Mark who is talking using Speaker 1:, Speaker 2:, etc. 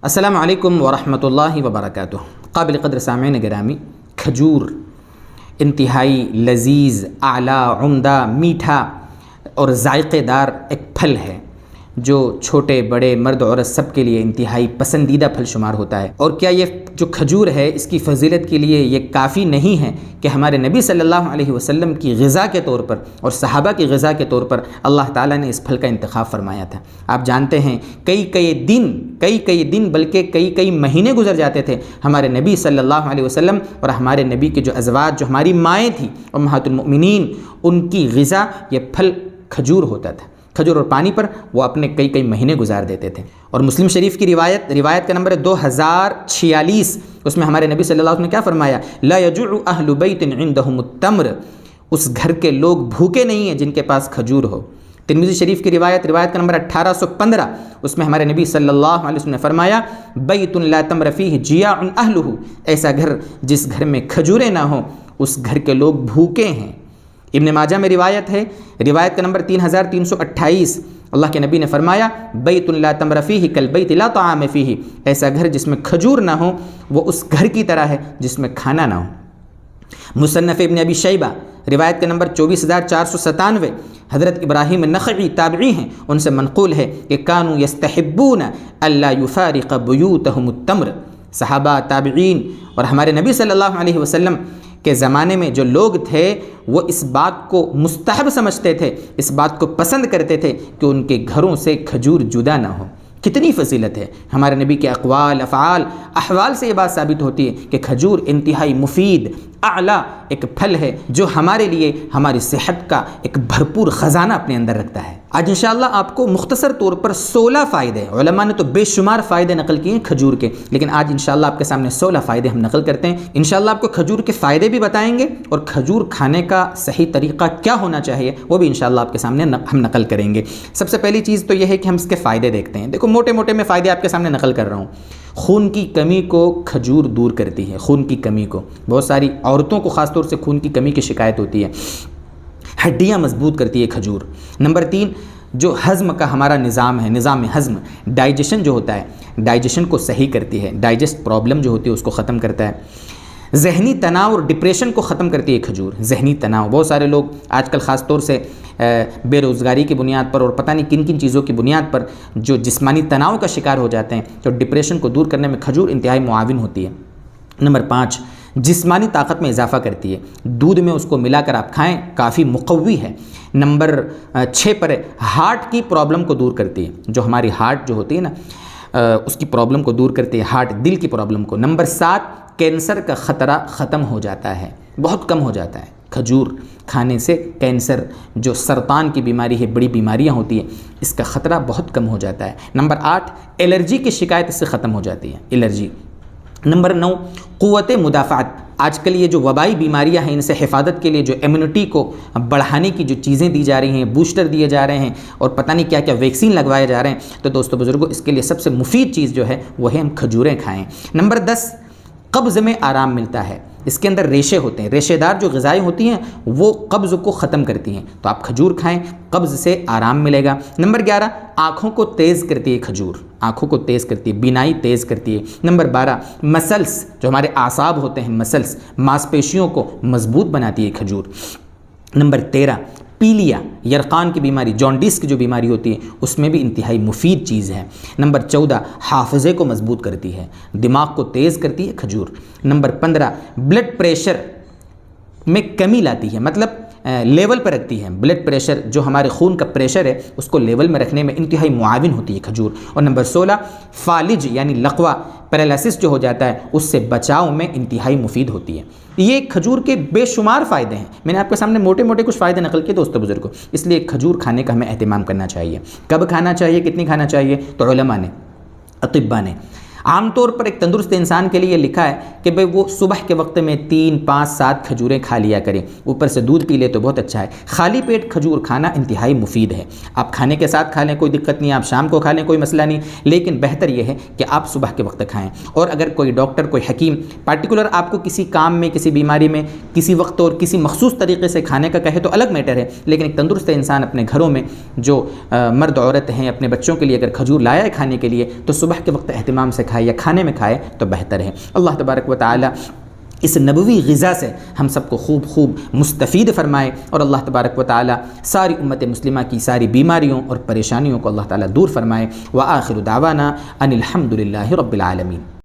Speaker 1: السلام علیکم ورحمۃ اللہ وبرکاتہ۔ قابل قدر سامعین گرامی، کھجور انتہائی لذیذ، اعلیٰ، عمدہ، میٹھا اور ذائقے دار ایک پھل ہے جو چھوٹے بڑے مرد عورت سب کے لیے انتہائی پسندیدہ پھل شمار ہوتا ہے۔ اور کیا یہ جو کھجور ہے اس کی فضیلت کے لیے یہ کافی نہیں ہے کہ ہمارے نبی صلی اللہ علیہ وسلم کی غذا کے طور پر اور صحابہ کی غذا کے طور پر اللہ تعالیٰ نے اس پھل کا انتخاب فرمایا تھا۔ آپ جانتے ہیں کئی دن بلکہ کئی مہینے گزر جاتے تھے ہمارے نبی صلی اللہ علیہ وسلم اور ہمارے نبی کے جو ازواج، جو ہماری مائیں تھیں امہات المؤمنین، ان کی غذا یہ پھل کھجور ہوتا تھا۔ کھجور اور پانی پر وہ اپنے کئی مہینے گزار دیتے تھے۔ اور مسلم شریف کی روایت کا نمبر ہے 2046، اس میں ہمارے نبی صلی اللہ علیہ وسلم نے کیا فرمایا؟ لا یجوع اہل بیت عندهم التمر، اس گھر کے لوگ بھوکے نہیں ہیں جن کے پاس کھجور ہو۔ ترمذی شریف کی روایت کا نمبر 1815، اس میں ہمارے نبی صلی اللہ علیہ وسلم نے فرمایا بیت لا تمر فیہ جیاع اہلہ، ایسا گھر جس گھر میں کھجوریں نہ ہوں اس گھر کے لوگ بھوکے ہیں۔ ابن ماجہ میں روایت ہے، روایت کا نمبر 3328، اللہ کے نبی نے فرمایا بیت لا تمر فیہ کالبیت لا طعام فیہ، ایسا گھر جس میں کھجور نہ ہو وہ اس گھر کی طرح ہے جس میں کھانا نہ ہو۔ مصنف ابن ابی شیبہ روایت کا نمبر 24497، حضرت ابراہیم النخعی تابعی ہیں، ان سے منقول ہے کہ کانوا یستحبون الا یفارق بیوتہم التمر، صحابہ، تابعین اور ہمارے نبی صلی اللہ علیہ وسلم کے زمانے میں جو لوگ تھے وہ اس بات کو مستحب سمجھتے تھے، اس بات کو پسند کرتے تھے کہ ان کے گھروں سے کھجور جدا نہ ہو۔ کتنی فضیلت ہے ہمارے نبی کے اقوال، افعال، احوال سے یہ بات ثابت ہوتی ہے کہ کھجور انتہائی مفید، اعلیٰ ایک پھل ہے جو ہمارے لیے ہماری صحت کا ایک بھرپور خزانہ اپنے اندر رکھتا ہے۔ آج انشاءاللہ آپ کو مختصر طور پر 16 فائدے، علماء نے تو بے شمار فائدے نقل کیے ہیں کھجور کے، لیکن آج انشاءاللہ آپ کے سامنے 16 فائدے ہم نقل کرتے ہیں۔ انشاءاللہ آپ کو کھجور کے فائدے بھی بتائیں گے اور کھجور کھانے کا صحیح طریقہ کیا ہونا چاہیے وہ بھی انشاءاللہ آپ کے سامنے ہم نقل کریں گے۔ سب سے پہلی چیز تو یہ ہے کہ ہم اس کے فائدے دیکھتے ہیں۔ دیکھو موٹے میں فائدے آپ کے سامنے نقل کر رہا ہوں۔ خون کی کمی کو کھجور دور کرتی ہے، خون کی کمی کو، بہت ساری عورتوں کو خاص طور سے خون کی کمی کی شکایت ہوتی ہے، ہڈیاں مضبوط کرتی ہے کھجور۔ نمبر 3، جو ہضم کا ہمارا نظام ہے، نظام ہضم، ڈائجیشن جو ہوتا ہے، ڈائجیشن کو صحیح کرتی ہے، ڈائجسٹ پرابلم جو ہوتی ہے اس کو ختم کرتا ہے۔ ذہنی تناؤ اور ڈپریشن کو ختم کرتی ہے کھجور۔ ذہنی تناؤ، بہت سارے لوگ آج کل خاص طور سے بے روزگاری کی بنیاد پر اور پتہ نہیں کن چیزوں کی بنیاد پر جو جسمانی تناؤ کا شکار ہو جاتے ہیں، تو ڈپریشن کو دور کرنے میں کھجور انتہائی معاون ہوتی ہے۔ نمبر 5، جسمانی طاقت میں اضافہ کرتی ہے، دودھ میں اس کو ملا کر آپ کھائیں، کافی مقوی ہے۔ نمبر 6 پر ہارٹ کی پرابلم کو دور کرتی ہے، جو ہماری ہارٹ جو ہوتی ہے نا اس کی پرابلم کو دور کرتی ہے، ہارٹ، دل کی پرابلم کو۔ نمبر 7، کینسر کا خطرہ ختم ہو جاتا ہے، بہت کم ہو جاتا ہے۔ کھجور کھانے سے کینسر، جو سرطان کی بیماری ہے، بڑی بیماریاں ہوتی ہیں، اس کا خطرہ بہت کم ہو جاتا ہے۔ نمبر 8، الرجی کی شکایت اس سے ختم ہو جاتی ہے، الرجی۔ نمبر 9، قوت مدافعت، آج کل یہ جو وبائی بیماریاں ہیں ان سے حفاظت کے لیے جو امیونٹی کو بڑھانے کی جو چیزیں دی جا رہی ہیں، بوسٹر دیے جا رہے ہیں اور پتہ نہیں کیا ویکسین لگوائے جا رہے ہیں، تو دوستو بزرگوں اس کے لیے سب سے مفید چیز جو ہے وہ ہے ہم کھجوریں کھائیں۔ نمبر 10، قبض میں آرام ملتا ہے، اس کے اندر ریشے ہوتے ہیں، ریشے دار جو غذائیں ہوتی ہیں وہ قبض کو ختم کرتی ہیں، تو آپ کھجور کھائیں، قبض سے آرام ملے گا۔ نمبر 11، آنکھوں کو تیز کرتی ہے کھجور، آنکھوں کو تیز کرتی ہے، بینائی تیز کرتی ہے۔ نمبر 12، مسلس، جو ہمارے اعصاب ہوتے ہیں، مسلس، ماس پیشیوں کو مضبوط بناتی ہے کھجور۔ نمبر 13، پیلیا، یرقان کی بیماری، جانڈس کی جو بیماری ہوتی ہے اس میں بھی انتہائی مفید چیز ہے۔ نمبر 14، حافظے کو مضبوط کرتی ہے، دماغ کو تیز کرتی ہے کھجور۔ نمبر 15، بلڈ پریشر میں کمی لاتی ہے، مطلب لیول پر رکھتی ہے، بلڈ پریشر جو ہمارے خون کا پریشر ہے اس کو لیول میں رکھنے میں انتہائی معاون ہوتی ہے کھجور۔ اور نمبر 16، فالج یعنی لقوہ، پیرالائسس جو ہو جاتا ہے اس سے بچاؤ میں انتہائی مفید ہوتی ہے۔ یہ کھجور کے بے شمار فائدے ہیں، میں نے آپ کے سامنے موٹے کچھ فائدے نقل کیے دوستو بزرگوں، اس لیے کھجور کھانے کا ہمیں اہتمام کرنا چاہیے۔ کب کھانا چاہیے، کتنی کھانا چاہیے؟ تو علماء نے، اطباء نے عام طور پر ایک تندرست انسان کے لیے یہ لکھا ہے کہ بھئی وہ صبح کے وقت میں 3، 5، 7 کھجوریں کھا لیا کریں، اوپر سے دودھ پی لے تو بہت اچھا ہے۔ خالی پیٹ کھجور کھانا انتہائی مفید ہے، آپ کھانے کے ساتھ کھا لیں کوئی دقت نہیں، آپ شام کو کھا لیں کوئی مسئلہ نہیں، لیکن بہتر یہ ہے کہ آپ صبح کے وقت کھائیں۔ اور اگر کوئی ڈاکٹر، کوئی حکیم پارٹیکولر آپ کو کسی کام میں، کسی بیماری میں، کسی وقت اور کسی مخصوص طریقے سے کھانے کا کہے تو الگ میٹر ہے، لیکن ایک تندرست انسان اپنے گھروں میں جو مرد عورت ہیں اپنے بچوں کے لیے اگر کھجور لایا ہے کھانے کے لیے تو صبح کے وقت اہتمام سے کھائے یا کھانے میں کھائے تو بہتر ہے۔ اللہ تبارک و تعالی اس نبوی غذا سے ہم سب کو خوب مستفید فرمائے، اور اللہ تبارک و تعالی ساری امت مسلمہ کی ساری بیماریوں اور پریشانیوں کو اللہ تعالی دور فرمائے۔ وآخر دعوانا ان الحمد للہ رب العالمین۔